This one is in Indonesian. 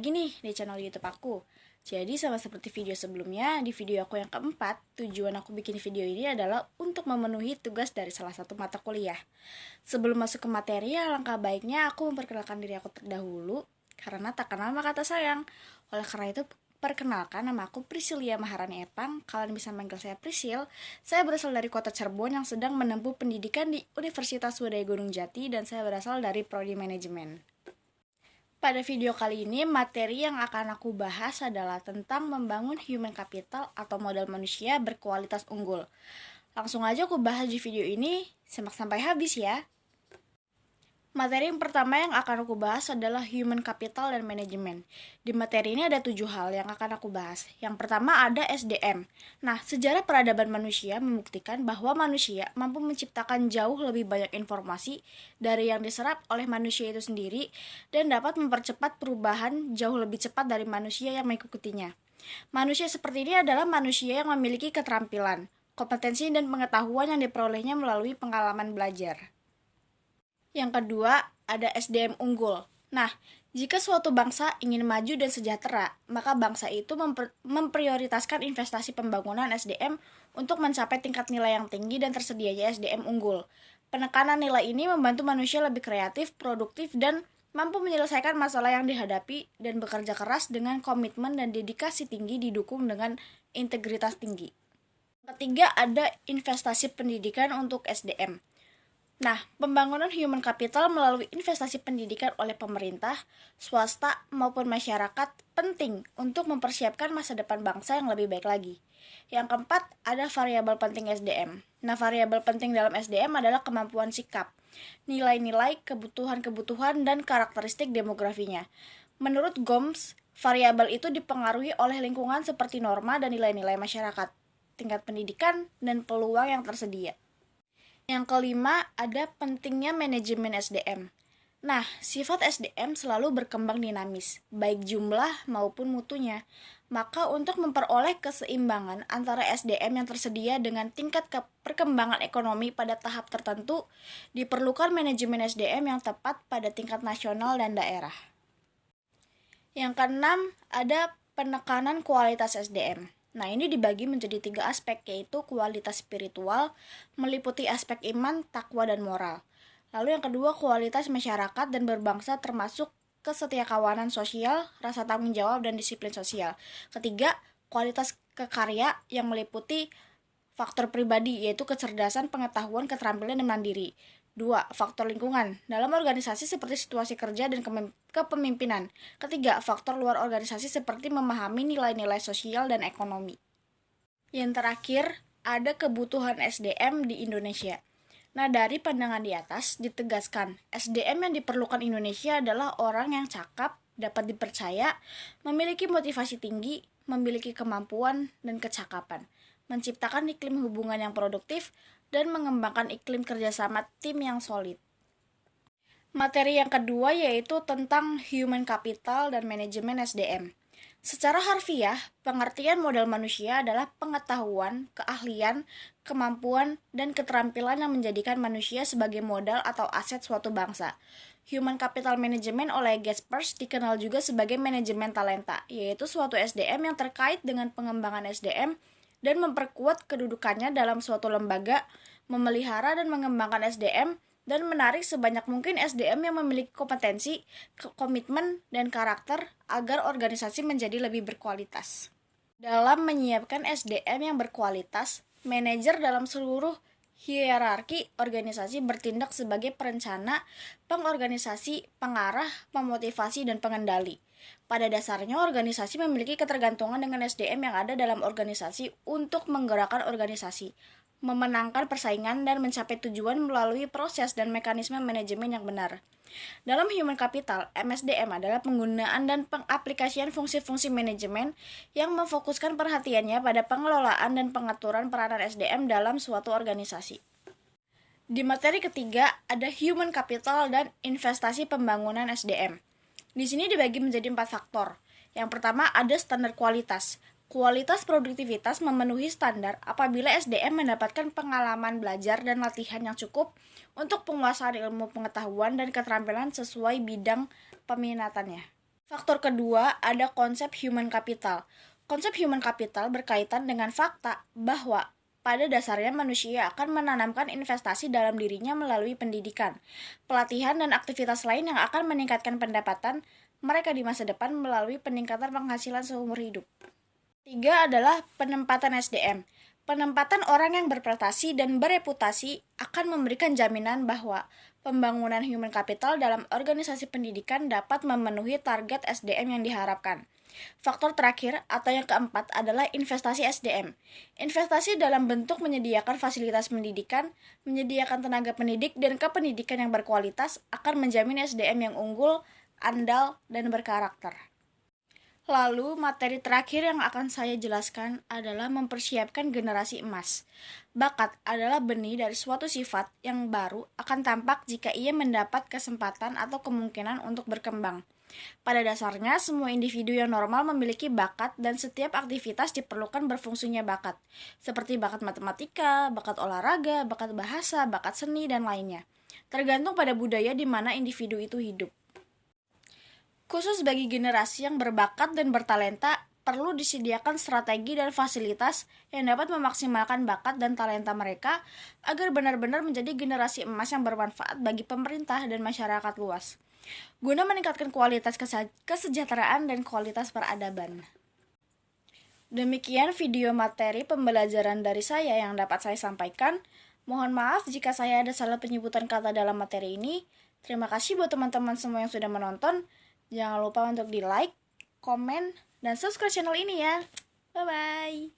lagi nih di channel YouTube aku. Jadi sama seperti video sebelumnya, di video aku yang keempat, tujuan aku bikin video ini adalah untuk memenuhi tugas dari salah satu mata kuliah. Sebelum masuk ke materi, alangkah baiknya aku memperkenalkan diri aku terdahulu, karena tak kenal maka tak sayang. Oleh karena itu, perkenalkan, nama aku Priscilia Maharani Epang. Kalian bisa manggil saya Prisil. Saya berasal dari kota Cirebon yang sedang menempuh pendidikan di Universitas Swadaya Gunung Jati, dan saya berasal dari Prodi Manajemen. Pada video kali ini, materi yang akan aku bahas adalah tentang membangun human capital atau modal manusia berkualitas unggul. Langsung aja aku bahas di video ini, simak sampai habis ya. Materi yang pertama yang akan aku bahas adalah human capital dan manajemen. Di materi ini ada 7 hal yang akan aku bahas. Yang pertama ada SDM. Nah, sejarah peradaban manusia membuktikan bahwa manusia mampu menciptakan jauh lebih banyak informasi dari yang diserap oleh manusia itu sendiri dan dapat mempercepat perubahan jauh lebih cepat dari manusia yang mengikutinya. Manusia seperti ini adalah manusia yang memiliki keterampilan, kompetensi dan pengetahuan yang diperolehnya melalui pengalaman belajar. Yang kedua, ada SDM unggul. Nah, jika suatu bangsa ingin maju dan sejahtera, maka bangsa itu memprioritaskan investasi pembangunan SDM untuk mencapai tingkat nilai yang tinggi dan tersedianya SDM unggul. Penekanan nilai ini membantu manusia lebih kreatif, produktif, dan mampu menyelesaikan masalah yang dihadapi dan bekerja keras dengan komitmen dan dedikasi tinggi didukung dengan integritas tinggi. Ketiga, ada investasi pendidikan untuk SDM. Nah, pembangunan human capital melalui investasi pendidikan oleh pemerintah, swasta, maupun masyarakat penting untuk mempersiapkan masa depan bangsa yang lebih baik lagi. Yang keempat, ada variabel penting SDM. Nah, variabel penting dalam SDM adalah kemampuan sikap, nilai-nilai, kebutuhan-kebutuhan, dan karakteristik demografinya. Menurut Gomes, variabel itu dipengaruhi oleh lingkungan seperti norma dan nilai-nilai masyarakat, tingkat pendidikan, dan peluang yang tersedia. Yang kelima, ada pentingnya manajemen SDM. Nah, sifat SDM selalu berkembang dinamis, baik jumlah maupun mutunya. Maka untuk memperoleh keseimbangan antara SDM yang tersedia dengan tingkat perkembangan ekonomi pada tahap tertentu, diperlukan manajemen SDM yang tepat pada tingkat nasional dan daerah. Yang keenam, ada penekanan kualitas SDM. Nah, ini dibagi menjadi 3 aspek, yaitu kualitas spiritual, meliputi aspek iman, takwa, dan moral. Lalu yang kedua, kualitas masyarakat dan berbangsa termasuk kesetiakawanan sosial, rasa tanggung jawab, dan disiplin sosial. Ketiga, kualitas kekarya yang meliputi faktor pribadi, yaitu kecerdasan, pengetahuan, keterampilan, dan mandiri. 2. Faktor lingkungan dalam organisasi seperti situasi kerja dan kepemimpinan. Ketiga, faktor luar organisasi seperti memahami nilai-nilai sosial dan ekonomi. Yang terakhir, ada kebutuhan SDM di Indonesia. Nah, dari pandangan di atas ditegaskan, SDM yang diperlukan Indonesia adalah orang yang cakap, dapat dipercaya, memiliki motivasi tinggi, memiliki kemampuan dan kecakapan, menciptakan iklim hubungan yang produktif, dan mengembangkan iklim kerjasama tim yang solid. Materi yang kedua yaitu tentang human capital dan manajemen SDM. Secara harfiah, pengertian modal manusia adalah pengetahuan, keahlian, kemampuan, dan keterampilan yang menjadikan manusia sebagai modal atau aset suatu bangsa. Human Capital Management oleh Jaspers dikenal juga sebagai manajemen talenta, yaitu suatu SDM yang terkait dengan pengembangan SDM dan memperkuat kedudukannya dalam suatu lembaga, memelihara dan mengembangkan SDM, dan menarik sebanyak mungkin SDM yang memiliki kompetensi, komitmen, dan karakter agar organisasi menjadi lebih berkualitas. Dalam menyiapkan SDM yang berkualitas, manajer dalam seluruh hierarki organisasi bertindak sebagai perencana, pengorganisasi, pengarah, pemotivasi, dan pengendali. Pada dasarnya, organisasi memiliki ketergantungan dengan SDM yang ada dalam organisasi untuk menggerakkan organisasi, memenangkan persaingan, dan mencapai tujuan melalui proses dan mekanisme manajemen yang benar. Dalam human capital, MSDM adalah penggunaan dan pengaplikasian fungsi-fungsi manajemen yang memfokuskan perhatiannya pada pengelolaan dan pengaturan peranan SDM dalam suatu organisasi. Di materi ketiga, ada human capital dan investasi pembangunan SDM. Di sini dibagi menjadi 4 faktor. Yang pertama ada standar kualitas. Kualitas produktivitas memenuhi standar apabila SDM mendapatkan pengalaman belajar dan latihan yang cukup untuk penguasaan ilmu pengetahuan dan keterampilan sesuai bidang peminatannya. Faktor kedua ada konsep human capital. Konsep human capital berkaitan dengan fakta bahwa pada dasarnya manusia akan menanamkan investasi dalam dirinya melalui pendidikan, pelatihan, dan aktivitas lain yang akan meningkatkan pendapatan mereka di masa depan melalui peningkatan penghasilan seumur hidup. Tiga adalah penempatan SDM. Penempatan orang yang berprestasi dan bereputasi akan memberikan jaminan bahwa pembangunan human capital dalam organisasi pendidikan dapat memenuhi target SDM yang diharapkan. Faktor terakhir atau yang keempat adalah investasi SDM. Investasi dalam bentuk menyediakan fasilitas pendidikan, menyediakan tenaga pendidik, dan kependidikan yang berkualitas akan menjamin SDM yang unggul, andal, dan berkarakter. Lalu, materi terakhir yang akan saya jelaskan adalah mempersiapkan generasi emas. Bakat adalah benih dari suatu sifat yang baru akan tampak jika ia mendapat kesempatan atau kemungkinan untuk berkembang. Pada dasarnya, semua individu yang normal memiliki bakat dan setiap aktivitas diperlukan berfungsinya bakat, seperti bakat matematika, bakat olahraga, bakat bahasa, bakat seni, dan lainnya. Tergantung pada budaya di mana individu itu hidup. Khusus bagi generasi yang berbakat dan bertalenta, perlu disediakan strategi dan fasilitas yang dapat memaksimalkan bakat dan talenta mereka agar benar-benar menjadi generasi emas yang bermanfaat bagi pemerintah dan masyarakat luas, guna meningkatkan kualitas kesejahteraan dan kualitas peradaban. Demikian video materi pembelajaran dari saya yang dapat saya sampaikan. Mohon maaf jika saya ada salah penyebutan kata dalam materi ini. Terima kasih buat teman-teman semua yang sudah menonton. Jangan lupa untuk di like, komen, dan subscribe channel ini ya. Bye-bye.